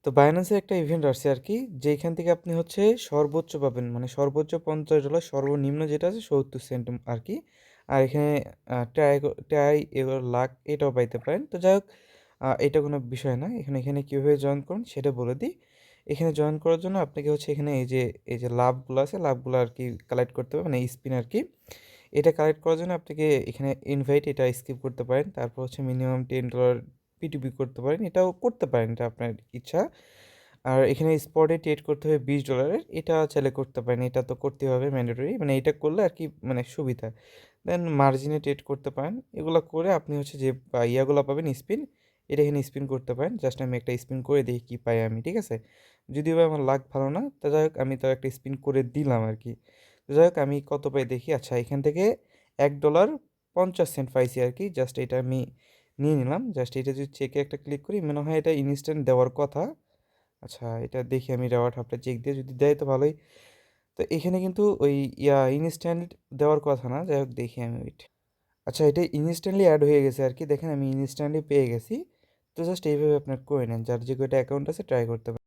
তো বাইন্যান্সের একটা ইভেন্ট আসছে আর কি, যেখান থেকে আপনি হচ্ছে সর্বোচ্চ পাবেন, মানে সর্বোচ্চ $50, সর্বনিম্ন যেটা আছে 70 সেন্ট আর কি। আর এখানে ট্রাই ট্রাই এবার লাখ এটাও পাইতে পারেন। তো যাই হোক, এটা কোনো বিষয় না। এখানে এখানে কীভাবে জয়েন করুন সেটা বলে দিই। এখানে জয়েন করার জন্য আপনাকে হচ্ছে এখানে এই যে লাভগুলো আছে, লাভগুলো আর কি কালেক্ট করতে হবে, মানে স্পিন আর কি। এটা কালেক্ট করার জন্য আপনাকে এখানে ইনভাইট এটা স্কিপ করতে পারেন। তারপর হচ্ছে মিনিমাম $10 পিটুপি করতে পারেন, এটাও করতে পারেন, এটা আপনার ইচ্ছা। আর এখানে স্পটে ট্রেড করতে হবে $20, এটা চাইলে করতে পারেন, এটা তো করতে হবে ম্যান্ডেটরি, মানে এটা করলে আর কি মানে সুবিধা। দেন মার্জিনে ট্রেড করতে পারেন, এগুলো করে আপনি হচ্ছে যে ইয়াগুলো পাবেন স্পিন, এটা এখানে স্পিন করতে পারেন। জাস্ট আমি একটা স্পিন করে দেখি কী পাই আমি, ঠিক আছে। যদিও বা আমার লাক ভালো না, তো যাই হোক আমি তো একটা স্পিন করে দিলাম আর কি। তো যাই হোক আমি কত পাই দেখি। আচ্ছা, এখান থেকে $1.50 পাইছি আর কি। জাস্ট এটা আমি নিয়ে নিলাম। জাস্ট এটা যদি চেকে একটা ক্লিক করি, মনে হয় এটা ইনস্ট্যান্ট দেওয়ার কথা। আচ্ছা, এটা দেখি আমি রেওয়ার্ড হাবটা চেক দিয়ে, যদি দেয় তো ভালোই। তো এখানে কিন্তু ওই ইনস্ট্যান্ট দেওয়ার কথা না, যাই হোক দেখি আমি ওইট। আচ্ছা, এটা ইনস্ট্যান্টলি অ্যাড হয়ে গেছে আর কি, দেখেন আমি ইনস্ট্যান্টলি পেয়ে গেছি। তো জাস্ট এইভাবে আপনার করে নেন, যার যে কয়টা অ্যাকাউন্ট আছে ট্রাই করতে পারেন।